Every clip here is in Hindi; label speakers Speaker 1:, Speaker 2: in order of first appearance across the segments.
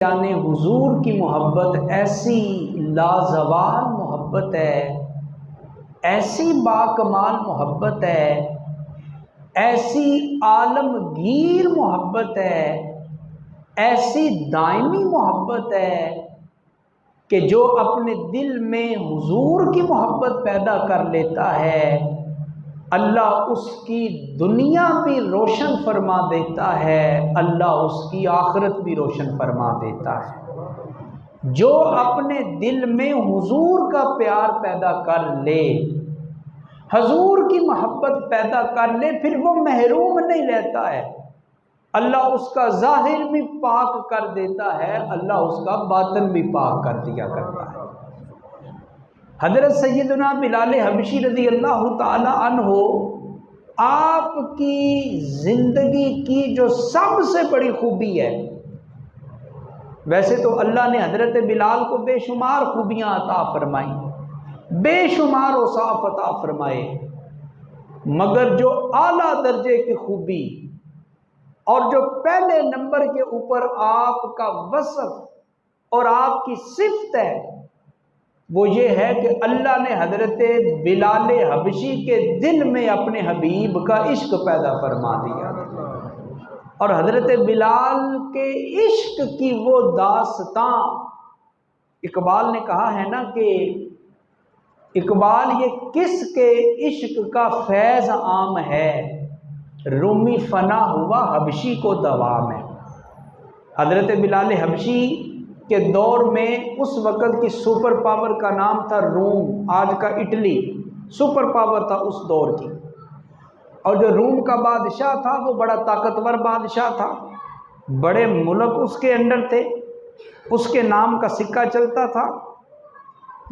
Speaker 1: यानी हुजूर की मोहब्बत ऐसी लाजवाल मोहब्बत है, ऐसी बाकमाल मोहब्बत है, ऐसी आलमगीर मोहब्बत है, ऐसी दायमी मोहब्बत है कि जो अपने दिल में हुजूर की मोहब्बत पैदा कर लेता है, अल्लाह उसकी दुनिया भी रोशन फरमा देता है, अल्लाह उसकी आखिरत भी रोशन फरमा देता है। जो अपने दिल में हुजूर का प्यार पैदा कर ले, हुजूर की मोहब्बत पैदा कर ले, फिर वो महरूम नहीं रहता है। अल्लाह उसका ज़ाहिर भी पाक कर देता है, अल्लाह उसका बातिन भी पाक कर दिया करता है। हज़रत सैयदना बिलाल हबशी रज़ी अल्लाह ताला अन्हो, आपकी ज़िंदगी की जो सबसे बड़ी खूबी है, वैसे तो अल्लाह ने हज़रत बिलाल को बेशुमार खूबियाँ अता फरमाई, बेशुमार औसाफ अता फरमाए, मगर जो आला दर्जे की खूबी और जो पहले नंबर के ऊपर आपका वसफ और आपकी सिफ्त है, वो ये है कि अल्लाह ने हज़रत बिलाल हबशी के दिल में अपने हबीब का इश्क पैदा फरमा दिया। और हज़रत बिलाल के इश्क की वो दास्तां, इकबाल ने कहा है ना कि इकबाल ये किसके इश्क का फैज़ आम है, रूमी फना हुआ हबशी को दवाम है। हज़रत बिलाल हबशी के दौर में उस वक़्त की सुपर पावर का नाम था रूम, आज का इटली सुपर पावर था उस दौर की। और जो रूम का बादशाह था वो बड़ा ताकतवर बादशाह था, बड़े मुल्क उसके अंडर थे, उसके नाम का सिक्का चलता था,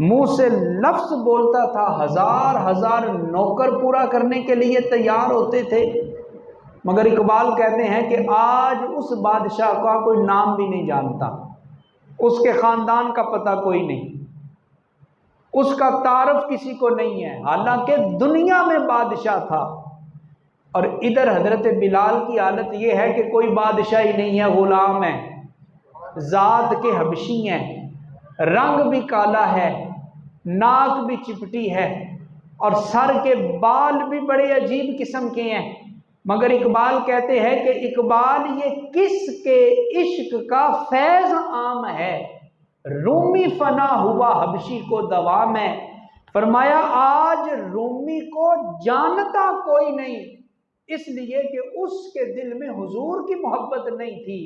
Speaker 1: मुंह से लफ्ज़ बोलता था, हज़ार हज़ार नौकर पूरा करने के लिए तैयार होते थे। मगर इकबाल कहते हैं कि आज उस बादशाह का कोई नाम भी नहीं जानता, उसके ख़ानदान का पता कोई नहीं, उसका तारफ़ किसी को नहीं है, हालांकि दुनिया में बादशाह था। और इधर हज़रत बिलाल की हालत यह है कि कोई बादशाह ही नहीं है, ग़ुलाम है, ज़ात के हबशी हैं, रंग भी काला है, नाक भी चिपटी है और सर के बाल भी बड़े अजीब किस्म के हैं। मगर इकबाल कहते हैं कि इकबाल ये किसके इश्क का फैज़ आम है, रूमी फना हुआ हबशी को दवाम है। फरमाया आज रूमी को जानता कोई नहीं, इसलिए कि उसके दिल में हुजूर की मोहब्बत नहीं थी।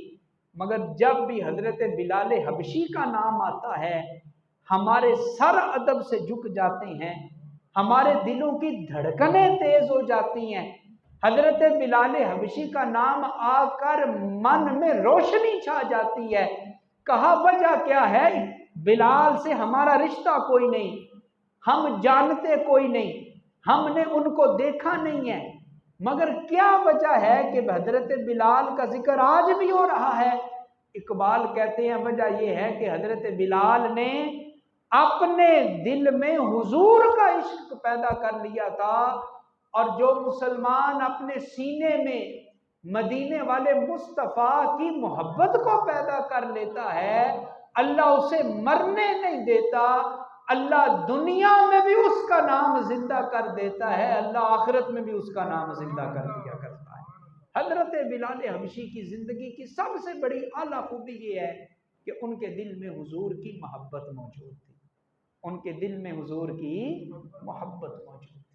Speaker 1: मगर जब भी हज़रत बिलाल हबशी का नाम आता है, हमारे सर अदब से झुक जाते हैं, हमारे दिलों की धड़कनें तेज हो जाती हैं। हज़रत बिलाल हबशी का नाम आकर मन में रोशनी छा जाती है। कहा वजह क्या है, बिलाल से हमारा रिश्ता कोई नहीं, हम जानते कोई नहीं, हमने उनको देखा नहीं है, मगर क्या वजह है कि हज़रत बिलाल का जिक्र आज भी हो रहा है। इकबाल कहते हैं वजह यह है कि हज़रत बिलाल ने अपने दिल में हुजूर का इश्क पैदा कर लिया था। और जो मुसलमान अपने सीने में मदीने वाले मुस्तफ़ा की मोहब्बत को पैदा कर लेता है, अल्लाह उसे मरने नहीं देता, अल्लाह दुनिया में भी उसका नाम जिंदा कर देता है, अल्लाह आखिरत में भी उसका नाम जिंदा कर दिया करता है। हज़रत बिलाल हबशी की ज़िंदगी की सबसे बड़ी आला खूबी ये है कि उनके दिल में हुजूर की मोहब्बत मौजूद थी, उनके दिल में हुजूर की मोहब्बत मौजूद थी।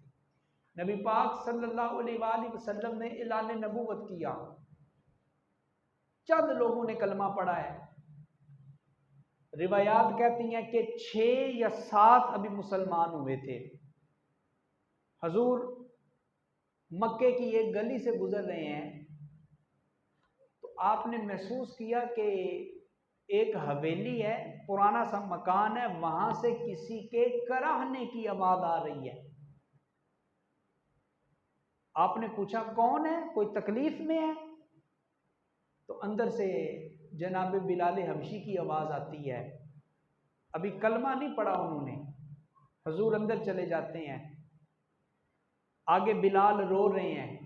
Speaker 1: नबी पाक सल्लल्लाहु अलैहि वसल्लम ने ऐलान नबूवत किया, चंद लोगों ने कलमा पढ़ा है। रिवायात कहती हैं कि 6 या 7 अभी मुसलमान हुए थे। हजूर मक्के की एक गली से गुजर रहे हैं तो आपने महसूस किया कि एक हवेली है, पुराना सा मकान है, वहां से किसी के कराहने की आवाज आ रही है। आपने पूछा कौन है, कोई तकलीफ में है? तो अंदर से जनाब बिलाल हबशी की आवाज़ आती है। अभी कलमा नहीं पढ़ा उन्होंने, हजूर अंदर चले जाते हैं, आगे बिलाल रो रहे हैं।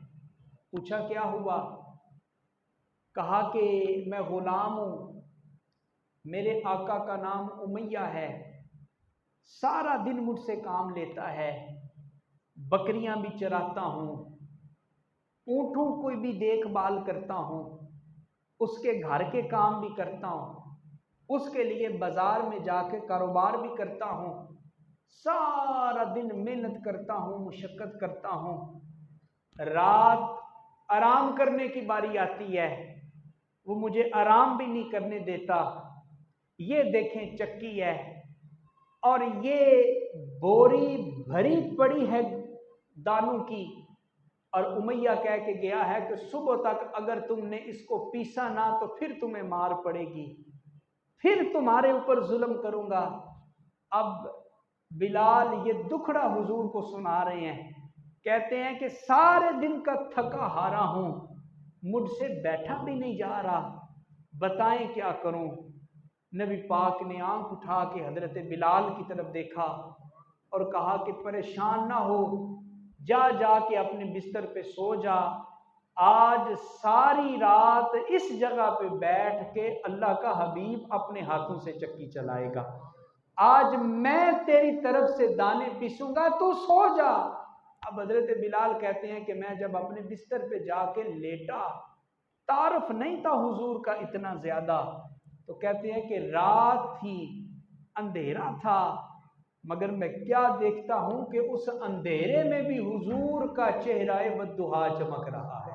Speaker 1: पूछा क्या हुआ? कहा कि मैं गुलाम हूँ, मेरे आका का नाम उमैया है, सारा दिन मुझसे काम लेता है, बकरियां भी चराता हूँ, ऊँटों को भी देखभाल करता हूँ, उसके घर के काम भी करता हूँ, उसके लिए बाजार में जाके कारोबार भी करता हूँ, सारा दिन मेहनत करता हूँ, मुशक्कत करता हूँ। रात आराम करने की बारी आती है, वो मुझे आराम भी नहीं करने देता। ये देखें चक्की है और ये बोरी भरी पड़ी है दानों की, और उमैया कह के गया है कि सुबह तक अगर तुमने इसको पीसा ना तो फिर तुम्हें मार पड़ेगी, फिर तुम्हारे ऊपर जुल्म करूंगा। अब बिलाल ये दुखड़ा हुजूर को सुना रहे हैं, कहते हैं कि सारे दिन का थका हारा हूं, मुझसे बैठा भी नहीं जा रहा, बताएं क्या करूं। नबी पाक ने आंख उठा के हजरत बिलाल की तरफ देखा और कहा कि परेशान ना हो, जा के अपने बिस्तर पे सो जा, आज सारी रात इस जगह पे बैठ के अल्लाह का हबीब अपने हाथों से चक्की चलाएगा, आज मैं तेरी तरफ से दाने पीसूंगा, तू सो जा। अब हजरत बिलाल कहते हैं कि मैं जब अपने बिस्तर पे जाके लेटा, तारुफ नहीं था हुजूर का इतना ज्यादा, तो कहते हैं कि रात थी, अंधेरा था, मगर मैं क्या देखता हूं कि उस अंधेरे में भी हुजूर का चेहरा बद्दुहा चमक रहा है,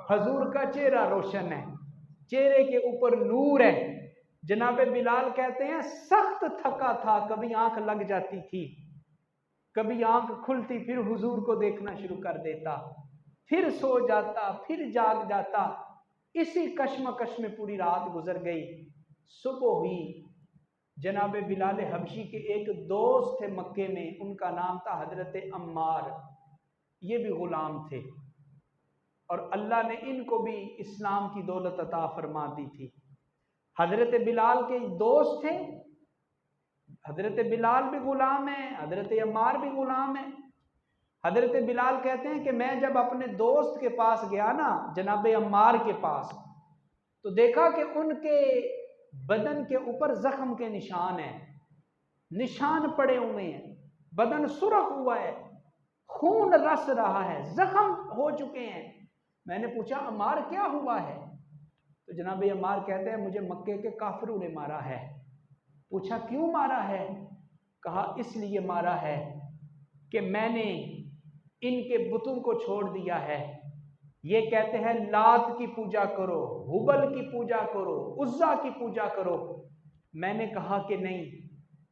Speaker 1: हुजूर का चेहरा रोशन है, चेहरे के ऊपर नूर है। जनाबे बिलाल कहते हैं सख्त थका था, कभी आंख लग जाती थी, कभी आंख खुलती, फिर हुजूर को देखना शुरू कर देता, फिर सो जाता, फिर जाग जाता, इसी कश्मकश में पूरी रात गुजर गई। सुबह हुई, जनाबे बिलाल हबशी के एक दोस्त थे मक्के में, उनका नाम था हजरत अम्मार, ये भी गुलाम थे और अल्लाह ने इनको भी इस्लाम की दौलत अता फरमा दी थी। हजरत बिलाल के दोस्त थे, हजरत बिलाल भी गुलाम है, हजरत अम्मार भी गुलाम है। हजरत बिलाल कहते हैं कि मैं जब अपने दोस्त के पास गया ना, जनाब अम्मार के पास, तो देखा कि उनके बदन के ऊपर जख्म के निशान हैं, निशान पड़े हुए हैं, बदन सुरख हुआ है, खून रस रहा है, जख्म हो चुके हैं। मैंने पूछा अम्मार क्या हुआ है, तो जनाब अम्मार कहते हैं मुझे मक्के के काफिरों ने मारा है। पूछा क्यों मारा है, कहा इसलिए मारा है कि मैंने इनके बुतों को छोड़ दिया है, ये कहते हैं लात की पूजा करो, हुबल की पूजा करो, उज्जा की पूजा करो। मैंने कहा कि नहीं,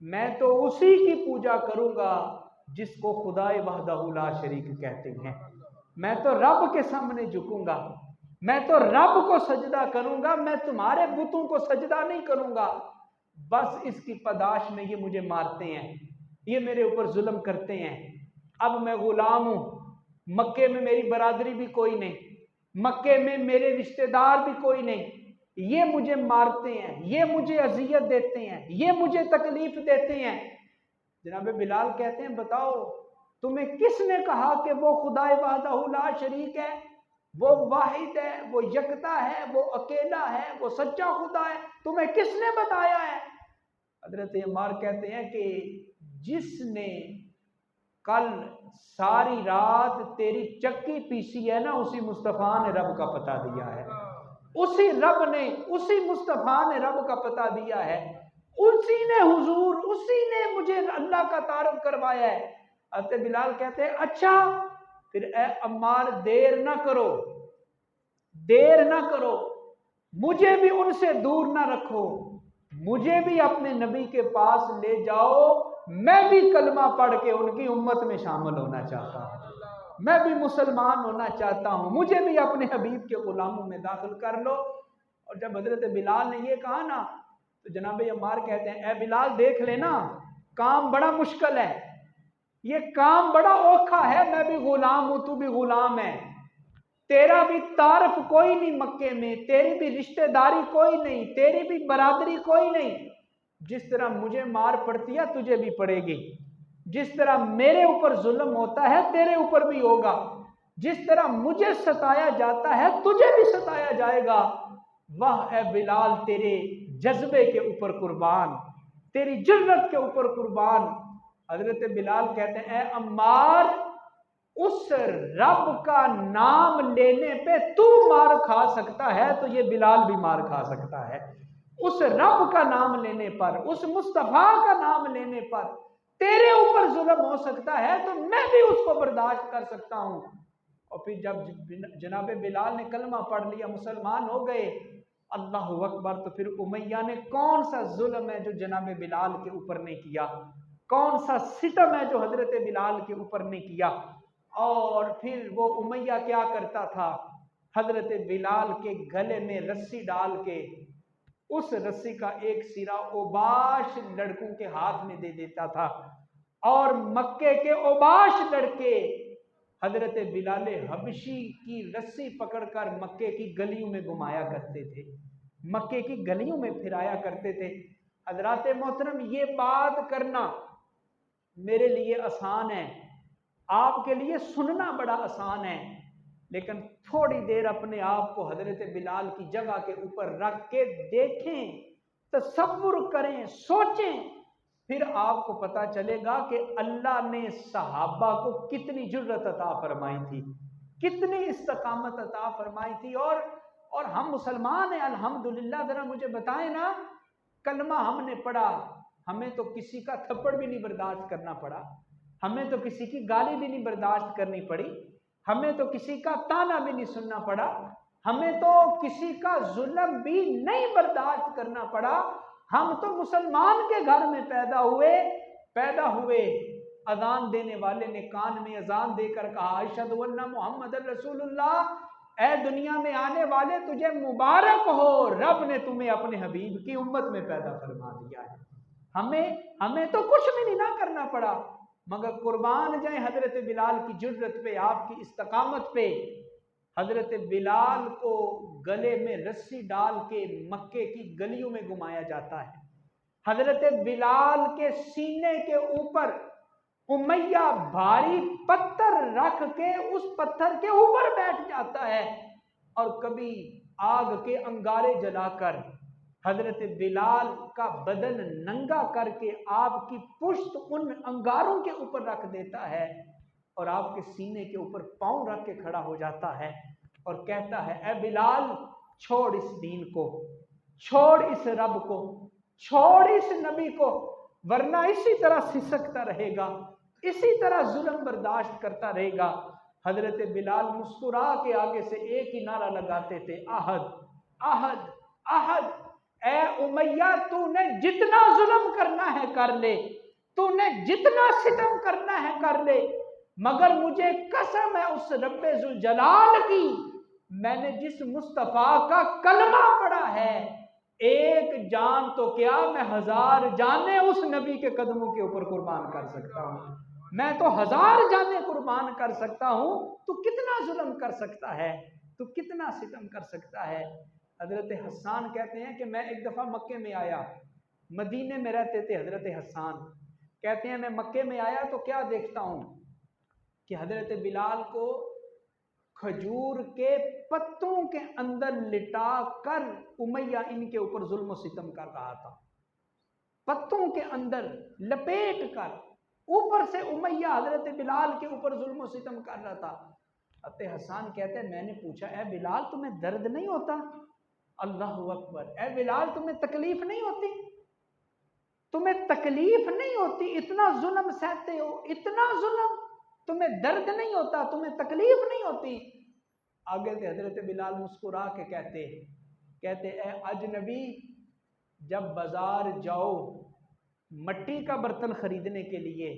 Speaker 1: मैं तो उसी की पूजा करूंगा जिसको खुदाए वहदहू ला शरीक कहते हैं, मैं तो रब के सामने झुकूंगा, मैं तो रब को सजदा करूंगा, मैं तुम्हारे बुतों को सजदा नहीं करूंगा। बस इसकी पदाश में ये मुझे मारते हैं, ये मेरे ऊपर जुल्म करते हैं। अब मैं गुलाम हूं, मक्के में मेरी बरादरी भी कोई नहीं, मक्के में मेरे रिश्तेदार भी कोई नहीं, ये मुझे मारते हैं, ये मुझे अजियत देते हैं, ये मुझे तकलीफ देते हैं। जनाब बिलाल कहते हैं बताओ तुम्हें किसने कहा कि वो खुदाए वहदहू ला शरीक है, वो वाहिद है, वो यकता है, वो अकेला है, वो सच्चा खुदा है, तुम्हें किसने बताया है। हजरत अम्मार कहते हैं कि जिसने कल सारी रात तेरी चक्की पीसी है ना, उसी मुस्तफ़ा ने रब का पता दिया है, उसी रब ने, उसी मुस्तफ़ा ने रब का पता दिया है, उसी ने हुजूर, उसी ने मुझे अल्लाह का तारुफ करवाया है। हज़रत बिलाल कहते हैं अच्छा फिर ए अम्मार देर ना करो, देर ना करो, मुझे भी उनसे दूर ना रखो, मुझे भी अपने नबी के पास ले जाओ, मैं भी कलमा पढ़ के उनकी उम्मत में शामिल होना चाहता हूँ, मैं भी मुसलमान होना चाहता हूँ, मुझे भी अपने हबीब के गुलामों में दाखिल कर लो। और जब हजरत बिलाल ने ये कहा ना, तो जनाब अम्मार कहते हैं ए बिलाल देख लेना, काम बड़ा मुश्किल है, ये काम बड़ा औखा है, मैं भी गुलाम हूं, तू भी गुलाम है, तेरा भी तारफ कोई नहीं मक्के में, तेरी भी रिश्तेदारी कोई नहीं, तेरी भी बरादरी कोई नहीं, जिस तरह मुझे मार पड़ती है तुझे भी पड़ेगी, जिस तरह मेरे ऊपर जुल्म होता है तेरे ऊपर भी होगा, जिस तरह मुझे सताया जाता है तुझे भी सताया जाएगा। वाह ए बिलाल तेरे जज्बे के ऊपर कुर्बान, तेरी जुर्रत के ऊपर कुर्बान। हजरत बिलाल कहते हैं, ए अम्मार, उस रब का नाम लेने पे तू मार खा सकता है तो ये बिलाल भी मार खा सकता है। उस रब का नाम लेने पर, उस मुस्तफा का नाम लेने पर तेरे ऊपर जुल्म हो सकता है तो मैं भी उसको बर्दाश्त कर सकता हूं। और फिर जब जनाब बिलाल ने कलमा पढ़ लिया, मुसलमान हो गए, अल्लाह अकबर, तो फिर उमैया ने कौन सा जुल्म है जो जनाब बिलाल के ऊपर ने किया, कौन सा सितम है जो हजरत बिलाल के ऊपर ने किया। और फिर वो उमैया क्या करता था, हजरत बिलाल के गले में रस्सी डाल के उस रस्सी का एक सिरा ओबाश लड़कों के हाथ में दे देता था, और मक्के के ओबाश लड़के हजरत बिलाल हबशी की रस्सी पकड़कर मक्के की गलियों में घुमाया करते थे, मक्के की गलियों में फिराया करते थे। हजरात मोहतरम, ये बात करना मेरे लिए आसान है, आपके लिए सुनना बड़ा आसान है, लेकिन थोड़ी देर अपने आप को हजरत बिलाल की जगह के ऊपर रख के देखें, तसव्वुर करें, सोचें, फिर आपको पता चलेगा कि अल्लाह ने सहाबा को कितनी जुर्रत अता फरमाई थी, कितनी इस्तकामत अता फरमाई थी। और हम मुसलमान हैं अल्हम्दुलिल्लाह। जरा मुझे बताएं ना, कलमा हमने पढ़ा, हमें तो किसी का थप्पड़ भी नहीं बर्दाश्त करना पड़ा, हमें तो किसी की गाली भी नहीं बर्दाश्त करनी पड़ी, हमें तो किसी का ताना भी नहीं सुनना पड़ा, हमें तो किसी का जुल्म भी नहीं बर्दाश्त करना पड़ा। हम तो मुसलमान के घर में पैदा हुए। अजान देने वाले ने कान में अजान देकर कहा, अशहदु अन्ना मुहम्मदन रसूलुल्लाह, ए दुनिया में आने वाले तुझे मुबारक हो, रब ने तुम्हें अपने हबीब की उम्मत में पैदा फरमा दिया है। हमें तो कुछ भी नहीं ना करना पड़ा, मगर कुर्बान जाए हजरत बिलाल की जुर्रत पे, आपकी इस्तकामत पे। हजरत बिलाल को गले में रस्सी डाल के मक्के की गलियों में घुमाया जाता है। हजरत बिलाल के सीने के ऊपर उमैया भारी पत्थर रख के उस पत्थर के ऊपर बैठ जाता है, और कभी आग के अंगारे जलाकर हजरत बिलाल का बदन नंगा करके आपकी पुश्त उन अंगारों के ऊपर रख देता है, और आपके सीने के ऊपर पांव रख के खड़ा हो जाता है और कहता है, ए बिलाल, छोड़ इस दीन को, छोड़ इस रब को, छोड़ इस नबी को, वरना इसी तरह सिसकता रहेगा, इसी तरह जुल्म बर्दाश्त करता रहेगा। हजरत बिलाल मुस्कुरा के आगे से एक ही नारा लगाते थे, अहद अहद अहद। ए उमैया, तूने जितना जुल्म करना है कर ले, तूने जितना सितम करना है कर ले, मगर मुझे कसम है उस रब्बे जुल जलाल की, मैंने जिस मुस्तफा का कलमा पढ़ा है, एक जान तो क्या, मैं 1000 जाने उस नबी के कदमों के ऊपर कुर्बान कर सकता हूं। मैं तो 1000 जाने कुर्बान कर सकता हूं, तू कितना जुल्म कर सकता है, तू कितना सितम कर सकता है। हजरत हसन कहते हैं कि मैं एक दफा मक्के में आया, मदीने में रहते थे हजरत हसन, कहते हैं मैं मक्के में आया तो क्या देखता हूं कि हजरत बिलाल को खजूर के पत्तों के अंदर लिटा कर उमैया इनके ऊपर जुल्म सितम कर रहा था, पत्तों के अंदर लपेट कर ऊपर से उमैया हजरत बिलाल के ऊपर जुल्म सितम कर रहा था। हजरत हसन कहते हैं, मैंने पूछा, ए बिलाल, तुम्हें दर्द नहीं होता? अल्लाह अकबर, ए बिलाल, तुम्हें तकलीफ नहीं होती? तुम्हें तकलीफ नहीं होती? इतना जुल्म सहते हो, इतना जुल्म, तुम्हें दर्द नहीं होता, तुम्हें तकलीफ नहीं होती? आगे से हजरत बिलाल मुस्कुरा के कहते ए अजनबी, जब बाजार जाओ मट्टी का बर्तन खरीदने के लिए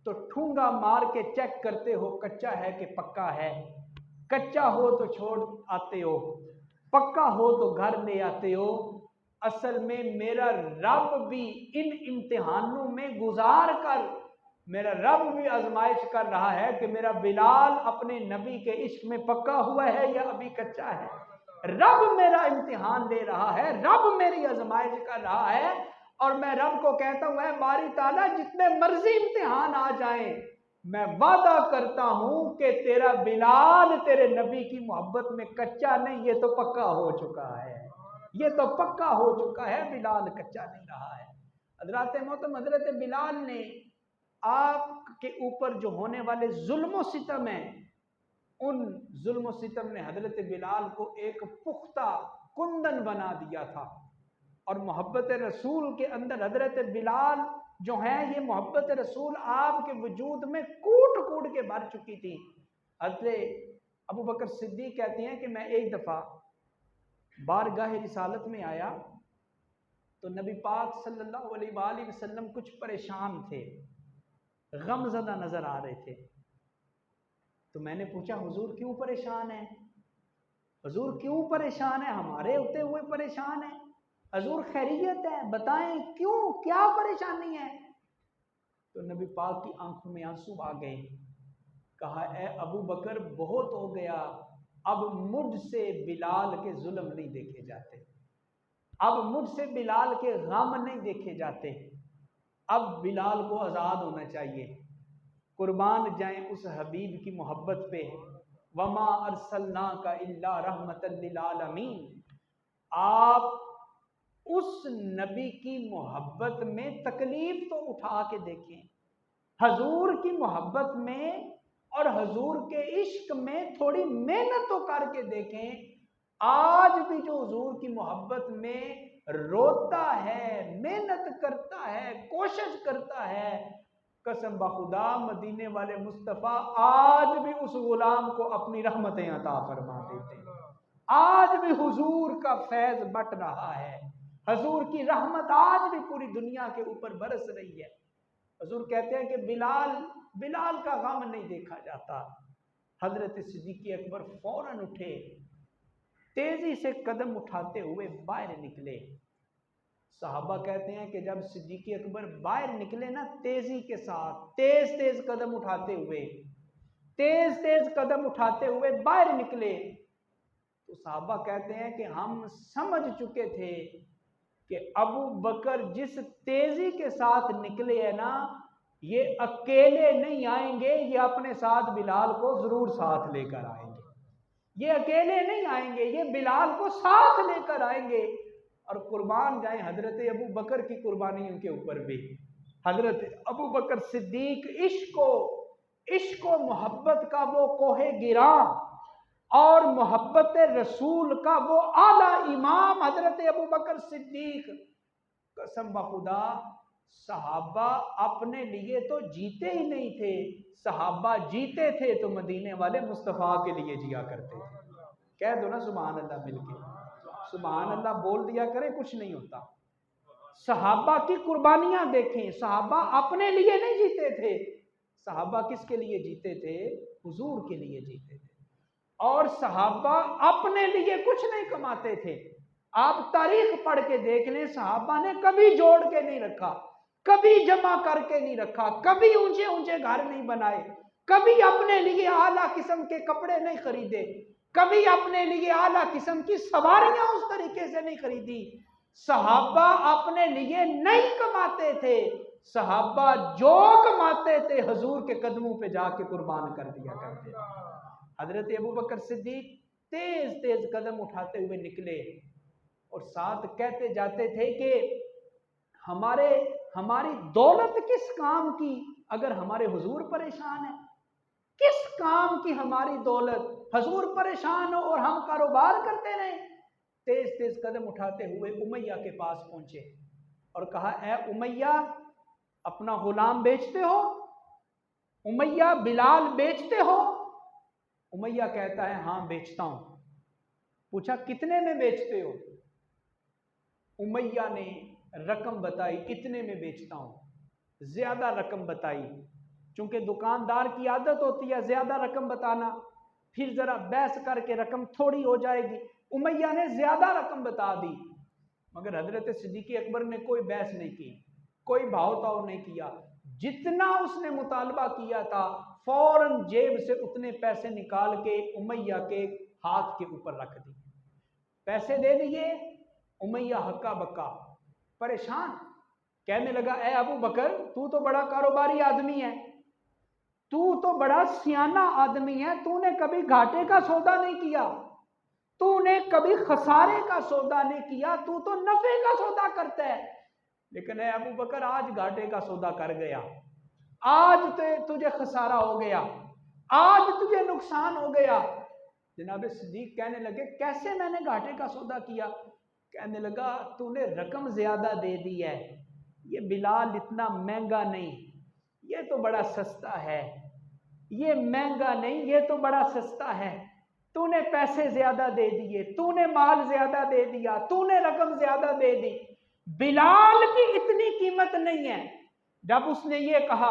Speaker 1: तो ठूंगा मार के चेक करते हो कच्चा है कि पक्का है, कच्चा हो तो छोड़ आते हो, पक्का हो तो घर ले आते हो। असल में मेरा रब भी इन इम्तिहानों में गुजार कर, मेरा रब भी आजमाइश कर रहा है कि मेरा बिलाल अपने नबी के इश्क में पक्का हुआ है या अभी कच्चा है। रब मेरा इम्तिहान ले रहा है, रब मेरी आजमाइश कर रहा है, और मैं रब को कहता हूं, बारी ताला, जितने मर्जी इम्तिहान आ जाएं, मैं वादा करता हूं कि तेरा बिलाल तेरे नबी की मोहब्बत में कच्चा नहीं, ये तो पक्का हो चुका है। ये तो पक्का हो चुका है, बिलाल कच्चा नहीं रहा है। हजरत मोहतरम हजरत बिलाल ने आपके ऊपर जो होने वाले जुल्म सितम है, उन जुल्म सितम ने हजरत बिलाल को एक पुख्ता कुंदन बना दिया था। और मोहब्बत रसूल के अंदर हजरत बिलाल जो है, ये मोहब्बत रसूल आपके वजूद में कूट कूट के भर चुकी थी। हजरत अबू बकर सिद्दीक कहते हैं कि मैं एक दफ़ा बारगाह रिसालत में आया तो नबी पाक सल्लल्लाहु अलैहि वसल्लम कुछ परेशान थे, गमज़दा नज़र आ रहे थे। तो मैंने पूछा, हुजूर क्यों परेशान है? हुजूर क्यों परेशान है? हमारे होते हुए परेशान है? हुजूर खैरियत है, बताएं क्यों, क्या परेशानी है? तो नबी पाक की आंखों में आंसू आ गए। कहा, ए अबू बकर बहुत हो गया, अब मुझसे बिलाल के जुल्म नहीं देखे जाते, अब मुझसे बिलाल के गम नहीं देखे जाते, अब बिलाल को आज़ाद होना चाहिए। कुर्बान जाएं उस हबीब की मोहब्बत पे, वमा अरसलना का इल्ला रहमतल लिल आलमीन। आप उस नबी की मोहब्बत में तकलीफ तो उठा के देखें, हजूर की मोहब्बत में और हजूर के इश्क में थोड़ी मेहनत तो करके देखें। आज भी जो हजूर की मोहब्बत में रोता है, मेहनत करता है, कोशिश करता है, कसम बखुदा मदीने वाले मुस्तफ़ा आज भी उस गुलाम को अपनी रहमतें अता फरमा देते हैं। आज भी हुजूर का फैज बट रहा है, हजूर की रहमत आज भी पूरी दुनिया के ऊपर बरस रही है। हजूर कहते हैं कि बिलाल का गम नहीं देखा जाता। हजरत सिद्दीक़ अकबर फौरन उठे, तेजी से कदम उठाते हुए बाहर निकले। सहाबा कहते हैं कि जब सिद्दीक़ अकबर बाहर निकले ना, तेजी के साथ तेज तेज कदम उठाते हुए बाहर निकले, तो सहाबा कहते हैं कि हम समझ चुके थे कि अबू बकर जिस तेजी के साथ निकले हैं ना, ये अकेले नहीं आएंगे, ये अपने साथ बिलाल को जरूर साथ लेकर आएंगे। ये अकेले नहीं आएंगे, ये बिलाल को साथ लेकर आएंगे। और कुर्बान जाए हजरत अबू बकर की कुर्बानियों के ऊपर भी। हजरत अबू बकर सिद्दीक इश्क मोहब्बत का वो कोहे गिरा और मोहब्बत रसूल का वो आला इमाम हजरत अबू बकर सिद्दीक। कसम बखुदा सहाबा अपने लिए तो जीते ही नहीं थे, सहाबा जीते थे तो मदीने वाले मुस्तफ़ा के लिए जिया करते थे। कह दो ना सुभान अल्लाह मिलके, सुभान अल्लाह बोल दिया करे, कुछ नहीं होता। सहाबा की कुर्बानियां देखें, सहाबा अपने लिए नहीं जीते थे, सहाबा किसके लिए जीते थे? हुजूर के लिए जीते थे। और सहाबा अपने लिए कुछ नहीं कमाते थे। आप तारीख पढ़ के देख लें, सहाबा ने कभी जोड़ के नहीं रखा, कभी जमा करके नहीं रखा, कभी ऊंचे ऊंचे घर नहीं बनाए, कभी अपने लिए आला किस्म के कपड़े नहीं खरीदे, कभी अपने लिए आला किस्म की सवारियां उस तरीके से नहीं खरीदी। सहाबा अपने लिए नहीं कमाते थे, सहाबा जो कमाते थे हुजूर के कदमों पे जाके कुर्बान कर दिया करते थे। हजरत अबू बकर सिद्दीक तेज तेज कदम उठाते हुए निकले और साथ कहते जाते थे कि हमारी दौलत किस काम की अगर हमारे हुजूर परेशान है? किस काम की हमारी दौलत? हुजूर परेशान हो और हम कारोबार करते रहे। तेज तेज कदम उठाते हुए उमैया के पास पहुंचे और कहा, ए उमैया, अपना गुलाम बेचते हो? उमैया, बिलाल बेचते हो? उमैया कहता है, हाँ बेचता हूं। पूछा, कितने में बेचते हो? उमैया ने रकम बताई, इतने में बेचता हूं। ज्यादा रकम बताई, चूंकि दुकानदार की आदत होती है ज्यादा रकम बताना, फिर जरा बहस करके रकम थोड़ी हो जाएगी। उमैया ने ज्यादा रकम बता दी, मगर हजरत सिद्दीक़ अकबर ने कोई बहस नहीं की, कोई भाव-ताव नहीं किया। जितना उसने मुतालबा किया था फौरन जेब से उतने पैसे निकाल के उमैया के हाथ के ऊपर रख दिए। पैसे दे दिए। उमैया हक्का बक्का परेशान, कहने लगा, ए अबू बकर, तू तो बड़ा कारोबारी आदमी है, तू तो बड़ा सियाना आदमी है, तूने कभी घाटे का सौदा नहीं किया, तूने कभी खसारे का सौदा नहीं किया, तू तो नफे का सौदा करता है। लेकिन है अबू बकर, आज घाटे का सौदा कर गया, आज तुझे खसारा हो गया, आज तुझे नुकसान हो गया। जनाब सिद्दीक कहने लगे, कैसे मैंने घाटे का सौदा किया? कहने लगा, तूने रकम ज्यादा दे दी है, ये बिलाल इतना महंगा नहीं, ये तो बड़ा सस्ता है, ये महंगा नहीं, ये तो बड़ा सस्ता है। तूने पैसे ज्यादा दे दिए, तूने माल ज्यादा दे दिया, तूने रकम ज्यादा दे दी, बिलाल की इतनी कीमत नहीं है। जब उसने ये कहा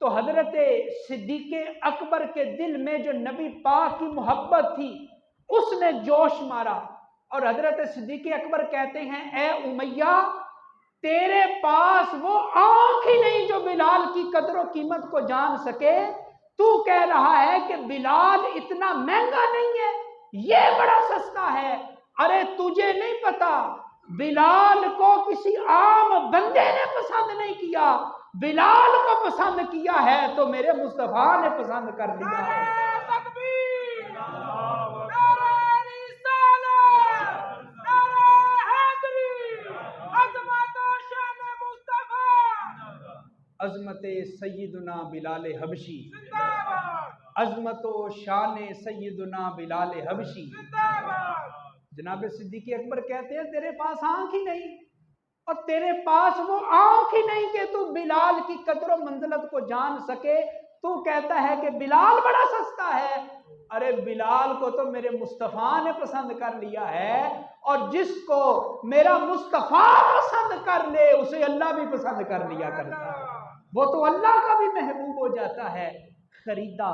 Speaker 1: तो हजरत सिद्दीक अकबर के दिल में जो नबी पाक की मोहब्बत थी उसने जोश मारा, और हजरत सिद्दीक अकबर कहते हैं, ए उमैया, तेरे पास वो आंख ही नहीं जो बिलाल की कदर कीमत को जान सके। तू कह रहा है कि बिलाल इतना महंगा नहीं है, ये बड़ा सस्ता है। अरे तुझे नहीं पता, बिलाल को किसी आम बंदे ने पसंद नहीं किया, बिलाल को पसंद किया है तो मेरे मुस्तफा ने पसंद कर लिया है। अजमत सैयदुना बिलाल हबशी, अजमत शान सैयदुना बिलाल हबशी। जनाब सिद्दीक अकबर कहते हैं, तेरे पास आंख ही नहीं, और तेरे पास वो आंख ही नहीं कि तू बिलाल की कदर मंजिलत को जान सके। तू कहता है कि बिलाल बड़ा सस्ता है। अरे बिलाल को तो मेरे मुस्तफा ने पसंद कर लिया है, और जिसको मेरा मुस्तफा पसंद कर ले उसे अल्लाह भी पसंद कर लिया करता है, वो तो अल्लाह का भी महबूब हो जाता है। खरीदा,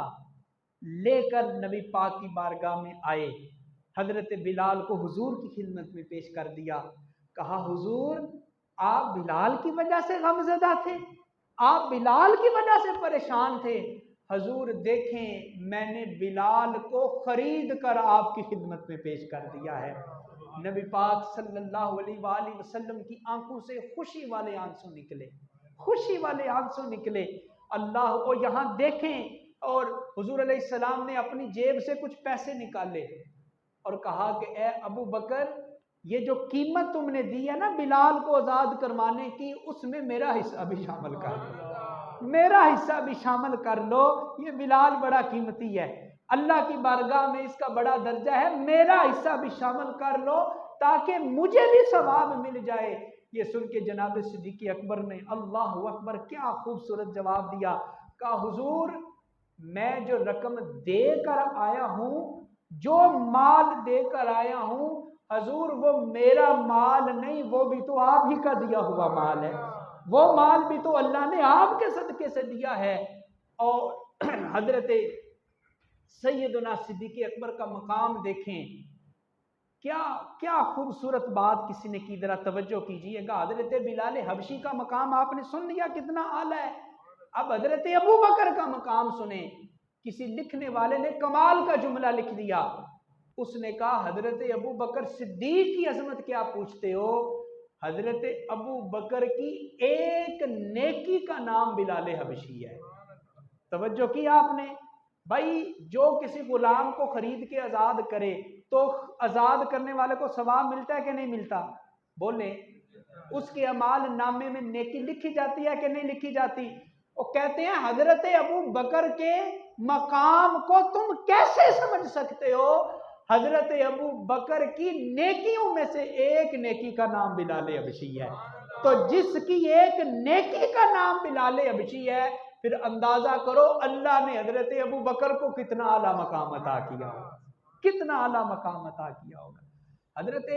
Speaker 1: लेकर नबी पाक की बारगाह में आए, हजरत बिलाल को हुजूर की खिदमत में पेश कर दिया। कहा, हुजूर, आप बिलाल की वजह से गमज़दा थे, आप बिलाल की वजह से परेशान थे। हुजूर देखें, मैंने बिलाल को खरीद कर आपकी खिदमत में पेश कर दिया है। नबी पाक सल्लल्लाहु अलैहि वसल्लम की आंखों से खुशी वाले आंसू निकले, खुशी वाले आंसू निकले। अल्लाह को यहाँ देखें, और हुजूर अलैहिस्सलाम ने अपनी जेब से कुछ पैसे निकाले और कहा कि ए अबू बकर, ये जो कीमत तुमने दी है ना बिलाल को आज़ाद करवाने की, उसमें मेरा हिस्सा भी शामिल कर लो, मेरा हिस्सा भी शामिल कर लो। ये बिलाल बड़ा कीमती है, अल्लाह की बारगाह में इसका बड़ा दर्जा है, मेरा हिस्सा भी शामिल कर लो ताकि मुझे भी सवाब मिल जाए। ये सुन के जनाब सिद्दीक अकबर ने अल्लाह अकबर क्या खूबसूरत जवाब दिया। कहा, हुजूर, मैं जो रकम देकर आया हूँ, जो माल देकर आया हूँ, हजूर वो मेरा माल नहीं, वो भी तो आप ही का दिया हुआ माल है, वो माल भी तो अल्लाह ने आपके सदके से दिया है। और हजरत सैयदना सिद्दीक अकबर का मकाम देखें, क्या क्या खूबसूरत बात किसी ने की, जरा तवज्जो कीजिएगा। हजरत बिलाल हबशी का मकाम आपने सुन लिया कितना आला है, अब हजरत अबू बकर का मकाम सुने। किसी लिखने वाले ने कमाल का जुमला लिख दिया, उसने कहा, हजरत अबू बकर सिद्दीक की अजमत क्या पूछते हो, हजरत अबू बकर की एक नेकी का नाम बिलाल हबशी है। तवज्जो की आपने भाई, जो किसी गुलाम को खरीद के आजाद करे तो आजाद करने वाले को सवाब मिलता है कि नहीं मिलता? बोले, उसके अमाल नामे में नेकी लिखी जाती है कि नहीं लिखी जाती? वो कहते हैं, हजरत अबू बकर के मकाम को तुम कैसे समझ सकते हो? हजरत अबू बकर की नेकियों में से एक नेकी का नाम बिलाल हबशी है। तो जिसकी एक नेकी का नाम बिलाल हबशी है, फिर अंदाजा करो अल्लाह ने हजरत अबू बकर को कितना आला मकाम अता किया होगा, कितना आला मकाम अता किया होगा। हजरत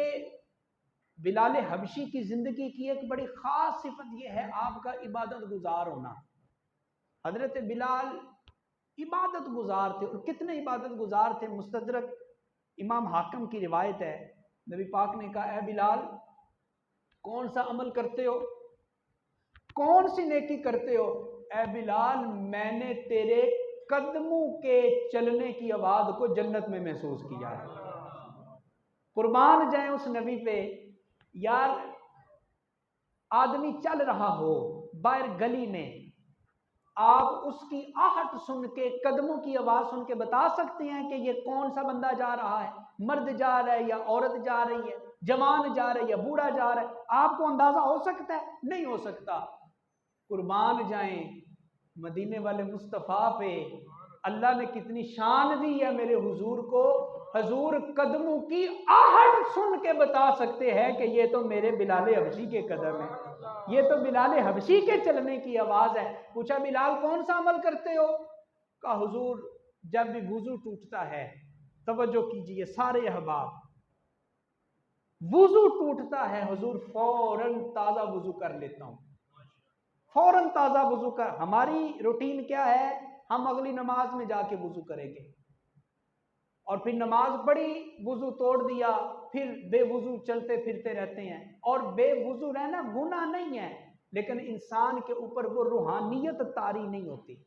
Speaker 1: बिलाल हबशी की जिंदगी की एक बड़ी खास सिफत यह है, आपका इबादत गुजार होना। हजरत बिलाल इबादत गुजार थे, और कितने इबादत गुजार थे। मुस्तदरक इमाम हाकिम की रिवायत है, नबी पाक ने कहा, ए बिलाल, कौन सा अमल करते हो, कौन सी नेकी करते हो? ए बिलाल, मैंने तेरे कदमों के चलने की आवाज को जन्नत में महसूस किया है। कुर्बान जाए उस नबी पे। यार, आदमी चल रहा हो बाहर गली में, आप उसकी आहट सुन के, कदमों की आवाज सुन के बता सकते हैं कि ये कौन सा बंदा जा रहा है? मर्द जा रहा है या औरत जा रही है, जवान जा रहा है या बूढ़ा जा रहा है, आपको अंदाजा हो सकता है? नहीं हो सकता। कुर्बान जाएं मदीने वाले मुस्तफ़ा पे, अल्लाह ने कितनी शान दी है मेरे हुजूर को। हुजूर कदमों की आहट सुन के बता सकते हैं कि ये तो मेरे बिलाल हबशी के कदम है, ये तो बिलाल हबशी के चलने की आवाज है। पूछा बिलाल कौन सा अमल करते हो? कहा हुजूर जब भी वुजू टूटता है, तवज्जो कीजिए सारे अहबाब, वुजू टूटता है हुजूर फौरन ताजा वुजू कर लेता हूं, फौरन ताजा वुजू कर। हमारी रूटीन क्या है? हम अगली नमाज में जाके वुजू करेंगे और फिर नमाज पढ़ी, वुजू तोड़ दिया, फिर बेवुजू चलते फिरते रहते हैं। और बेवुजू रहना गुनाह नहीं है, लेकिन इंसान के ऊपर वो रूहानियत तारी नहीं होती।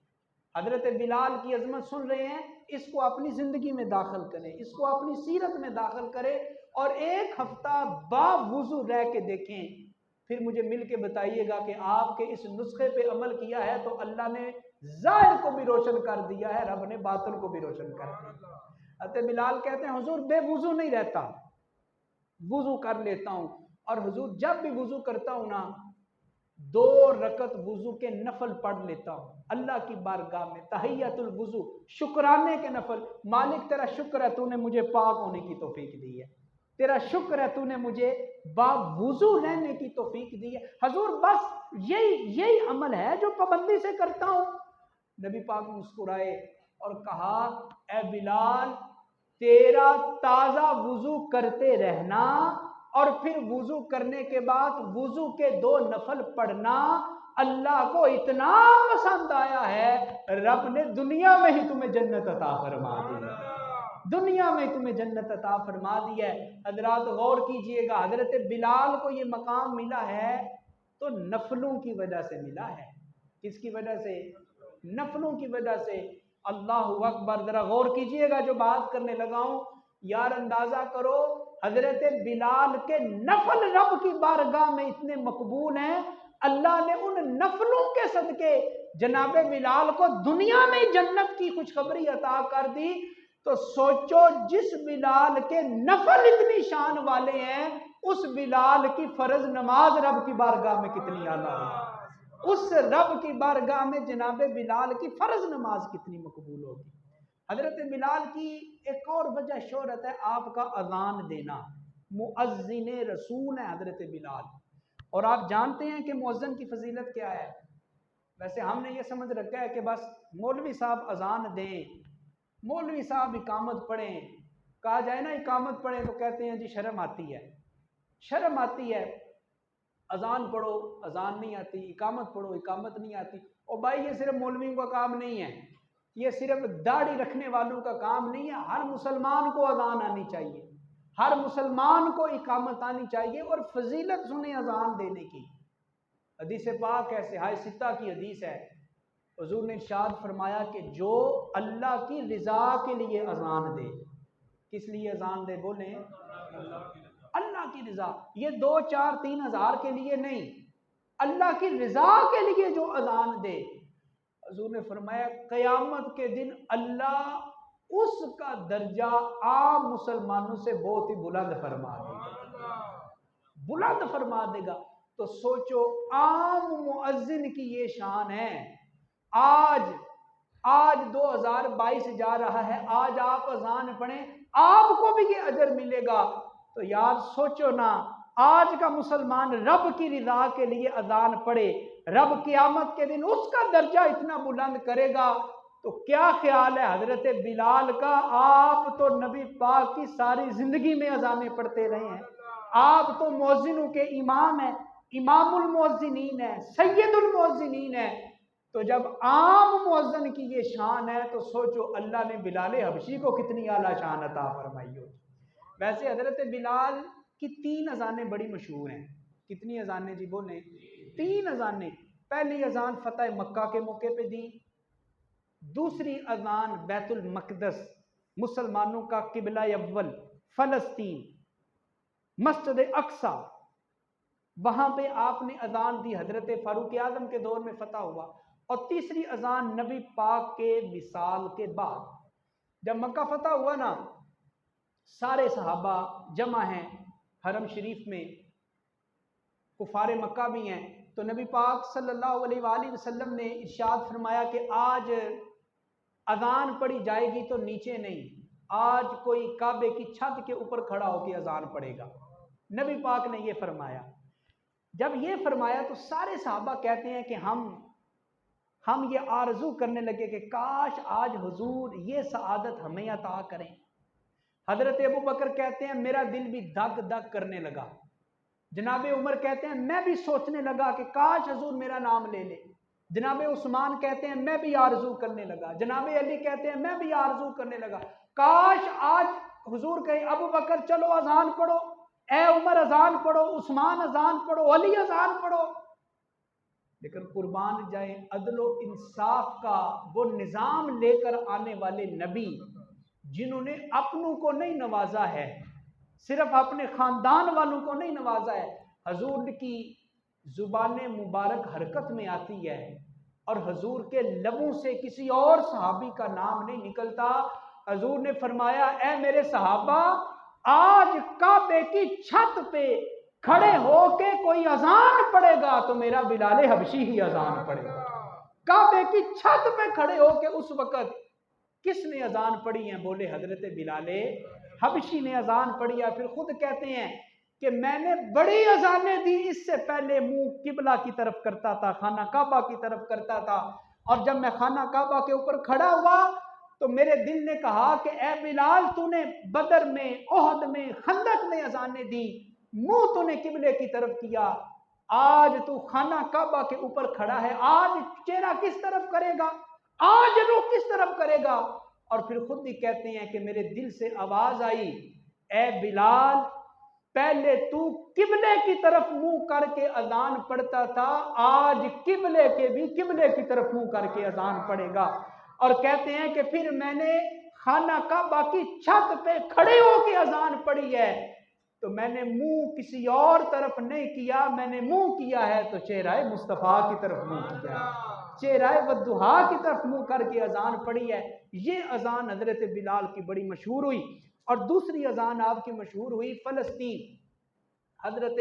Speaker 1: हजरत बिलाल की अजमत सुन रहे हैं, इसको अपनी जिंदगी में दाखिल करें, इसको अपनी सीरत में दाखिल करें और एक हफ्ता बावुजू रह के देखें, फिर मुझे मिल के बताइएगा कि आपके इस नुस्खे पे अमल किया है तो अल्लाह ने जाहिर को भी रोशन कर दिया है, रब ने बातिन को भी रोशन कर दिया। हजरत बिलाल कहते हैं हुजूर बेवुजू नहीं रहता, वुजू कर लेता हूं। और हुजूर जब भी वुजू करता हूं ना, 2 रकत वुजू के नफल पढ़ लेता हूं अल्लाह की बारगाह में, तहियतुल वुजू, शुक्राने के नफल। मालिक तेरा शुक्र है तूने मुझे पाक होने की तौफीक दी है, तेरा शुक्र है तूने मुझे बावुजू रहने की तौफीक दी है। हजूर बस यही अमल है जो पाबंदी से करता हूं। नबी पाक मुस्कुराए और कहा ए बिलाल, तेरा ताजा वुजू करते रहना और फिर वुजू करने के बाद वुजू के 2 नफल पढ़ना अल्लाह को इतना पसंद आया है, रब ने दुनिया में ही तुम्हें जन्नत अता फरमा दी है, दुनिया में तुम्हें जन्नत अता फरमा दी है। हजरात गौर कीजिएगा, हजरत बिलाल को ये मकाम मिला है तो नफलों की वजह से मिला है। किसकी वजह से? नफलों की वजह से। अल्लाहु अकबर। जरा गौर कीजिएगा जो बात करने लगा हूं यार, अंदाजा करो हजरत बिलाल के नफल रब की बारगाह में इतने मकबूल हैं, अल्लाह ने उन नफलों के सदके जनाबे बिलाल को दुनिया में जन्नत की खुशखबरी अता कर दी। तो सोचो जिस बिलाल के नफल इतनी शान वाले हैं, उस बिलाल की फर्ज नमाज रब की बारगाह में कितनी आला होगी, उस रब की बारगाह में जनाबे बिलाल की फर्ज नमाज कितनी मकबूल होगी। हजरत बिलाल की एक और वजह शोहरत है आपका अजान देना, मुअज्जिन रसूल है हजरत बिलाल। और आप जानते हैं कि मुअज्जिन की फजीलत क्या है? वैसे हमने ये समझ रखा है कि बस मौलवी साहब अजान दें, मौलवी साहब इकामत पढ़ें, कहा जाए ना इकामत पढ़ें तो कहते हैं जी शर्म आती है, शर्म आती है, अजान पढ़ो अजान नहीं आती, इकामत पढ़ो इकामत नहीं आती। और भाई ये सिर्फ मौलवियों का काम नहीं है, ये सिर्फ दाढ़ी रखने वालों का काम नहीं है। हर मुसलमान को अजान आनी चाहिए, हर मुसलमान को इकामत आनी चाहिए। और फजीलत सुने अजान देने की, हदीस पाक है, सिहाह सित्ता की हदीस है, हुजूर ने इरशाद फरमाया कि जो अल्लाह की रिजा के लिए अजान दे, किस लिए अजान दे? बोले अल्लाह की रिजा। ये 2, 4, 3 हज़ार के लिए नहीं, अल्लाह की रिजा के लिए जो अजान दे, हुजूर ने फरमाया क़यामत के दिन अल्लाह उसका दर्जा आम मुसलमानों से बहुत ही बुलंद फरमा देगा, बुलंद फरमा देगा। तो सोचो आम मुअज्जिन की ये शान है। आज 2022 जा रहा है, आज आप अजान पढ़ें आपको भी ये अजर मिलेगा। तो यार सोचो ना, आज का मुसलमान रब की रिजा के लिए अजान पढ़े, रब क़यामत के दिन उसका दर्जा इतना बुलंद करेगा। तो क्या ख्याल है हजरत बिलाल का? आप तो नबी पाक की सारी जिंदगी में अजाने पढ़ते रहे हैं, आप तो मुअज्जिनों के इमाम हैं, इमामुल मुअज्जिनीन है, सैयदुल मुअज्जिनीन है। तो जब आम मुअज्जिन की ये शान है तो सोचो अल्लाह ने बिलाल हबशी को कितनी आला शान अता फरमाई हो। वैसे हजरत बिलाल की 3 अजानें बड़ी मशहूर हैं। कितनी अजानें जी? बोले 3 अजानें। पहली अजान फतेह मक्का के मौके पे दी, दूसरी अजान बैतुल मकदस, मुसलमानों का किबला अव्वल फलस्तीन, मस्जिद अक्सा, वहां पे आपने अजान दी, हजरत फारूक आजम के दौर में फतह हुआ। और तीसरी अजान नबी पाक के विसाल के बाद, जब मक्का फतह हुआ ना, सारे सहाबा जमा हैं हरम शरीफ में, कुफार मक्का भी हैं। तो नबी पाक सल्लल्लाहु अलैहि वसल्लम ने इरशाद फरमाया कि आज अजान पढ़ी जाएगी तो नीचे नहीं, आज कोई काबे की छत के ऊपर खड़ा होकर अजान पढ़ेगा। नबी पाक ने यह फरमाया। जब ये फरमाया तो सारे सहाबा कहते हैं कि हम ये आरजू करने लगे कि काश आज हुजूर ये सआदत हमें अता करें। हजरत अबू बकर कहते हैं मेरा दिल भी धक धक करने लगा। जनाब उमर कहते हैं मैं भी सोचने लगा कि काश हुजूर मेरा नाम ले ले। जनाब उस्मान कहते हैं मैं भी आरजू करने लगा। जनाब अली कहते हैं मैं भी आरजू करने लगा, काश आज हुजूर कहे अबू बकर चलो अजान पढ़ो, ए उमर अजान पढ़ो, उस्मान अजान पढ़ो, अली अजान पढ़ो। लेकिन कुर्बान जाए अदलो इंसाफ का वो निज़ाम लेकर आने वाले नबी, जिन्होंने अपनों को नहीं नवाजा है, सिर्फ अपने खानदान वालों को नहीं नवाजा है। हजूर की जुबान मुबारक हरकत में आती है और हजूर के लबों से किसी और सहाबी का नाम नहीं निकलता। हजूर ने फरमाया ए मेरे सहाबा, आज काबे की छत पे खड़े होके कोई अजान पड़ेगा तो मेरा बिलाल हबशी ही अजान पड़ेगा। काबे की छत पे खड़े होके उस वक्त किसने अजान पढ़ी है? बोले हजरत बिलाल हबशी ने अजान पढ़ी है। फिर खुद कहते हैं कि मैंने बड़ी अजानें दी, इससे पहले मुंह किबला की तरफ करता था, खाना काबा की तरफ करता था, और जब मैं खाना काबा के ऊपर खड़ा हुआ तो मेरे दिल ने कहा कि ए बिलाल तूने बदर में, ओहद में, खंदक में अजानें दी, मुंह तूने किबले की तरफ किया, आज तू खाना काबा के ऊपर खड़ा है, आज चेहरा किस तरफ करेगा, आज रुख किस तरफ करेगा? और फिर खुद ही कहते हैं कि मेरे दिल से आवाज आई, ए बिलाल पहले तू किबले की तरफ मुंह करके अजान पढ़ता था, आज किबले के भी किबले की तरफ मुंह करके अजान पढ़ेगा। और कहते हैं कि फिर मैंने खाना काबा की छत पे खड़े होकर अजान पढ़ी है तो मैंने मुंह किसी और तरफ नहीं किया, मैंने मुंह किया है तो चेहरा मुस्तफ़ा की तरफ मुंह किया है, चेहरा वद्दुहा की तरफ मुंह करके अजान पढ़ी है। ये अजान हजरत बिलाल की बड़ी मशहूर हुई। और दूसरी अजान आपकी मशहूर हुई फ़लस्तीन, हजरत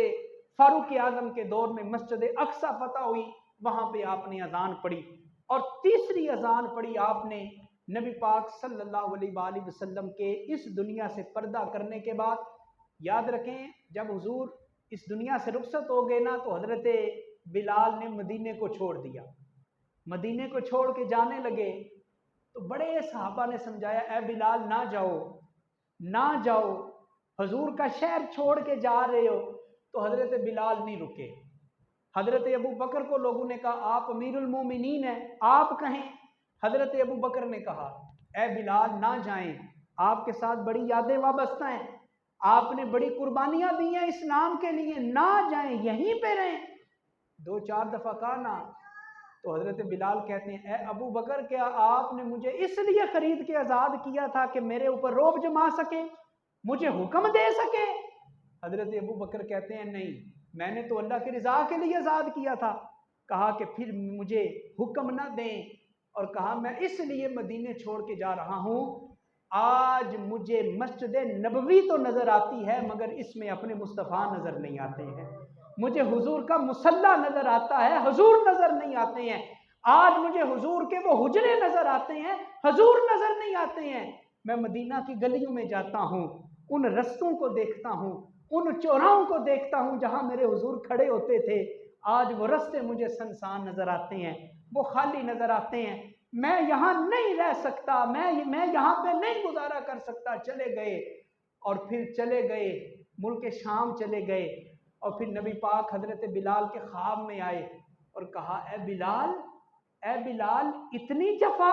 Speaker 1: फारूक आजम के दौर में मस्जिद अक्सा फतह हुई, वहां पे आपने अजान पढ़ी। और तीसरी अजान पढ़ी आपने नबी पाक सल्लल्लाहु अलैहि वसल्लम के इस दुनिया से पर्दा करने के बाद। याद रखें जब हुजूर इस दुनिया से रुखसत हो गए ना तो हजरत बिलाल ने मदीने को छोड़ दिया। मदीने को छोड़ के जाने लगे तो बड़े सहाबा ने समझाया, ए बिलाल ना जाओ ना जाओ, हजूर का शहर छोड़ के जा रहे हो। तो हजरत बिलाल नहीं रुके। हजरत अबू बकर को लोगों ने कहा आप अमीरुल मोमिनीन हैं, आप कहें। हजरत अबू बकर ने कहा ए बिलाल ना जाएं, आपके साथ बड़ी यादें वाबस्ता हैं, आपने बड़ी कुर्बानियां दी हैं इस्लाम के लिए, ना जाएं यहीं पे रहें। 2-4 दफा कहा ना। तो हजरत बिलाल कहते हैं ए अबू बकर क्या आपने मुझे इसलिए खरीद के आज़ाद किया था कि मेरे ऊपर रोब जमा सके, मुझे हुक्म दे सके? हजरत अबू बकर कहते हैं नहीं, मैंने तो अल्लाह की रज़ा के लिए आज़ाद किया था। कहा कि फिर मुझे हुक्म ना दें, और कहा मैं इसलिए मदीने छोड़ के जा रहा हूँ, आज मुझे मस्जिद नबवी तो नज़र आती है मगर इसमें अपने मुस्तफ़ा नज़र नहीं आते हैं, मुझे हुजूर का मुसल्ला नज़र आता है, हुजूर नज़र नहीं आते हैं, आज मुझे हुजूर के वो हुजरे नज़र आते हैं, हुजूर नज़र नहीं आते हैं। मैं मदीना की गलियों में जाता हूँ, उन रस्तों को देखता हूँ, उन चौराहों को देखता हूँ जहाँ मेरे हुजूर खड़े होते थे, आज वो रास्ते मुझे सुनसान नज़र आते हैं, वो खाली नज़र आते हैं। मैं यहाँ नहीं रह सकता, मैं यहाँ पे नहीं गुजारा कर सकता। चले गए और फिर चले गए मुल्क शाम चले गए, और फिर नबी पाक हजरत बिलाल के ख्वाब में आए और कहा ए बिलाल इतनी जफा,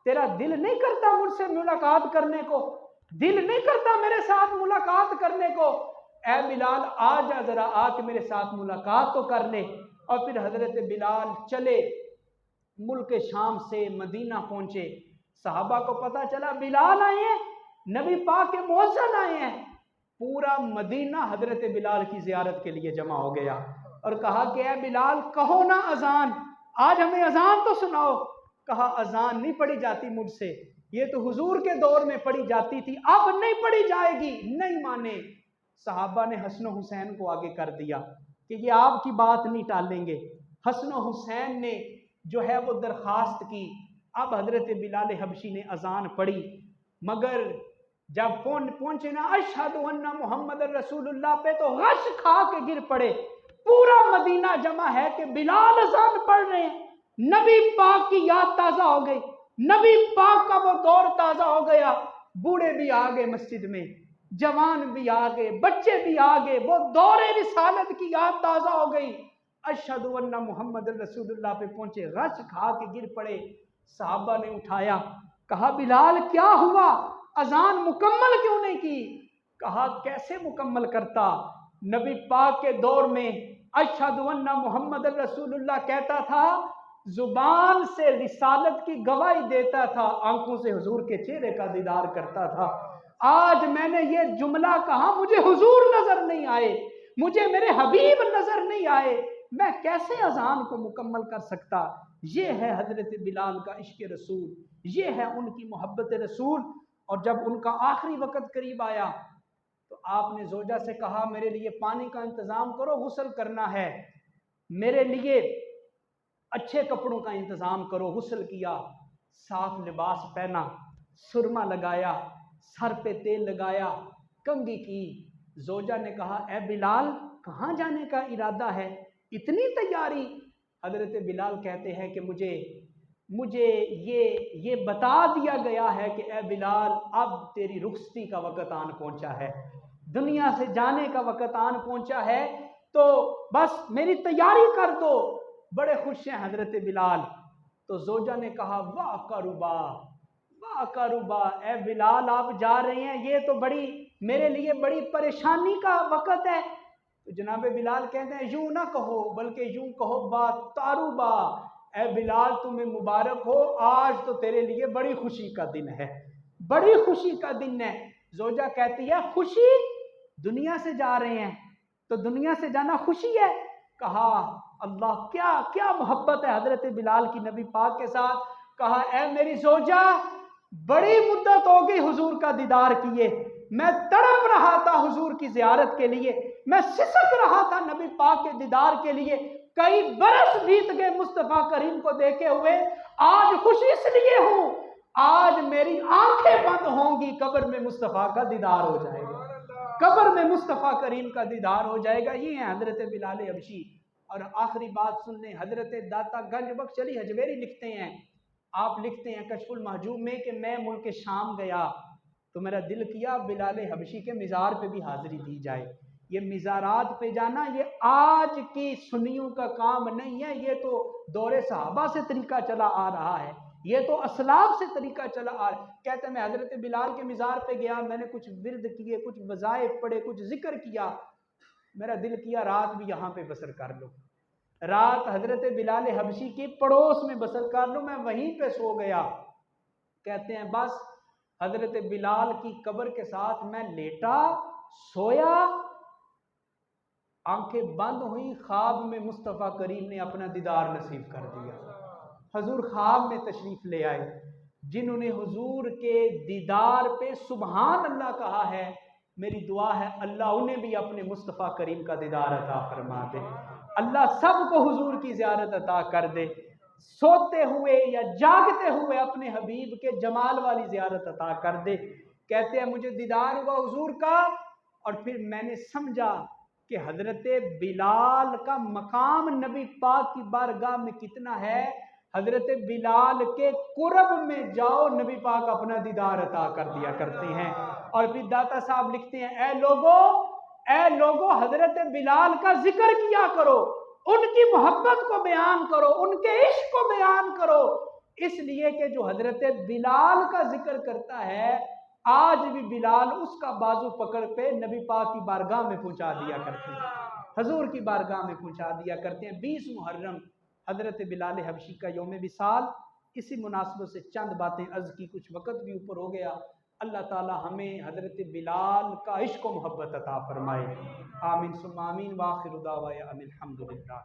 Speaker 1: तेरा दिल नहीं करता मुझसे मुलाकात करने को, दिल नहीं करता मेरे साथ मुलाकात करने को? ए बिलाल आ जा, जरा आके मेरे साथ मुलाकात तो कर ले। और फिर हजरत बिलाल चले, मुल्क शाम से मदीना पहुंचे। सहाबा को पता चला बिलाल आए हैं, नबी पाक के मौजन आए हैं। पूरा मदीना हजरत बिलाल की जियारत के लिए जमा हो गया और कहा कि ए बिलाल कहो ना अजान, आज हमें अजान तो सुनाओ। कहा अजान नहीं पढ़ी जाती मुझसे, ये तो हुजूर के दौर में पढ़ी जाती थी, अब नहीं पढ़ी जाएगी। नहीं माने। सहाबा ने हसन हुसैन को आगे कर दिया कि ये आपकी बात नहीं टालेंगे। हसन हुसैन ने जो है वो दरखास्त की। अब हजरत बिलाल हबशी ने अजान पढ़ी, मगर जब पहुंचे ना अशहदु अन्ना मुहम्मद रसूलुल्लाह पे, तो गश खा के गिर पड़े। पूरा मदीना जमा है कि बिलाल अजान पढ़ रहे हैं। नबी पाक की याद ताजा हो गई, नबी पाक का वो दौर ताजा हो गया। बूढ़े भी आ गए मस्जिद में, जवान भी आ गए, बच्चे भी आ गए, वो दौरे रिसालत की याद ताजा हो गई। अशहदु अन्ना मुहम्मद रसूलुल्लाह पे पहुंचे, गश खा के गिर पड़े। साहबा ने उठाया, कहा बिलाल क्या हुआ, अजान मुकम्मल क्यों नहीं की? कहा कैसे मुकम्मल करता, नबी पाक के दौर में अशहदु अन्ना मुहम्मद रसूलुल्लाह कहता था, जुबान से रिसालत की गवाही देता था, आंखों से हुजूर के चेहरे का दीदार करता था। आज मैंने ये जुमला कहा, मुझे हुजूर नजर नहीं आए, मुझे मेरे हबीब नजर नहीं आए, मैं कैसे अजान को मुकम्मल कर सकता? ये है हजरत बिलाल का इश्क रसूल, ये है उनकी मोहब्बत रसूल। और जब उनका आखिरी वक्त करीब आया तो आपने जोजा से कहा, मेरे लिए पानी का इंतजाम करो, गुस्ल करना है, मेरे लिए अच्छे कपड़ों का इंतजाम करो। गुस्ल किया, साफ लिबास पहना, सुरमा लगाया, सर पे तेल लगाया, कंघी की। जोजा ने कहा, ए बिलाल कहाँ जाने का इरादा है, इतनी तैयारी? हजरत बिलाल कहते हैं कि मुझे ये बता दिया गया है कि ए बिलाल अब तेरी रुखसती का वक़्त आन पहुंचा है, दुनिया से जाने का वक़्त आन पहुंचा है, तो बस मेरी तैयारी कर दो। बड़े खुश हैं हजरत बिलाल। तो जोजा ने कहा, वाह करुबा, वाह करुबा, ए बिलाल आप जा रहे हैं, ये तो मेरे लिए बड़ी परेशानी का वक़्त है। तो जनाब बिलाल कहते हैं, यूं ना कहो बल्कि यूं कहो, बा तारुबा, ए बिलाल तुम्हें मुबारक हो, आज तो तेरे लिए बड़ी खुशी का दिन है, बड़ी खुशी का दिन है। जोजा कहती है, खुशी, दुनिया से जा रहे हैं तो दुनिया से जाना खुशी है? कहा, अल्लाह, क्या क्या मोहब्बत है हजरत बिलाल की नबी पाक के साथ। कहा, ए मेरी जोजा, बड़ी मुद्दत हो गई हुजूर का दीदार किए, मैं तड़प रहा था हुजूर की जियारत के लिए, मैं सिसक रहा था नबी पाक के दीदार के लिए, कई बरस बीत गए मुस्तफा करीम को देखे हुए, आज खुशी इसलिए हूं, आज मेरी आंखें बंद होंगी, कब्र में मुस्तफा का दीदार हो जाएगा, कब्र में मुस्तफा करीम का दीदार हो जाएगा। ये है हजरत बिलाल हबशी। और आखिरी बात सुन लें, हजरत दाता गंज बख्श अली हजवेरी लिखते हैं, आप लिखते हैं कशफुल महजूब में कि मैं मुल्क शाम गया तो मेरा दिल किया बिलाल हबशी के मिज़ार पे भी हाजिरी दी जाए। ये मिज़ारात पे जाना ये आज की सुन्नियों का काम नहीं है, ये तो दौरे सहाबा से तरीका चला आ रहा है, ये तो असलाफ से तरीका चला आ रहा है। कहते हैं मैं हजरत बिलाल के मिज़ार पे गया, मैंने कुछ विर्द किए, कुछ वज़ाइफ पढ़े, कुछ जिक्र किया, मेरा दिल किया रात भी यहाँ पे बसर कर लो, रात हजरत बिलाल हबशी की पड़ोस में बसर कर लो, मैं वहीं पे सो गया। कहते हैं बस हजरत बिलाल की कब्र के साथ मैं लेटा, सोया, आंखें बंद हुई, ख्वाब में मुस्तफ़ा करीम ने अपना दीदार नसीब कर दिया। हुजूर ख्वाब में तशरीफ ले आए, जिन्होंने हुजूर के दीदार पे सुबहान अल्लाह कहा है, मेरी दुआ है अल्लाह उन्हें भी अपने मुस्तफ़ा करीम का दीदार अता फरमा दे, अल्लाह सबको हुजूर की ज़ियारत अता कर दे, सोते हुए या जागते हुए अपने हबीब के जमाल वाली ज़ियारत अता कर दे। कहते हैं मुझे दीदार हुआ हुजूर का, और फिर मैंने समझा कि हजरत बिलाल का मकाम नबी पाक की बारगाह में कितना है। हजरत बिलाल के कुर्ब में जाओ, नबी पाक अपना दीदार अता कर दिया करते हैं। और फिर दाता साहब लिखते हैं, ए लोगो हजरत बिलाल का जिक्र किया करो, उनकी मोहब्बत को बयान करो, उनके इश्क को बयान करो, इसलिए कि जो हजरत बिलाल का जिक्र करता है, आज भी बिलाल उसका बाजू पकड़ पे नबी पाक की बारगाह में पहुंचा दिया करते हैं, हजूर की बारगाह में पहुंचा दिया करते हैं। 20 मुहर्रम हजरत बिलाल हबशी का यौम विसाल। इसी मुनासबत से चंद बातें अर्ज की, कुछ वक़्त भी ऊपर हो गया। अल्लाह ताला हमें हजरत बिलाल का इश्क व मोहब्बत अता फरमाए। आमीन सुम्मा आमीन। व आखिरु दावाना अनिल हम्दुलिल्लाह।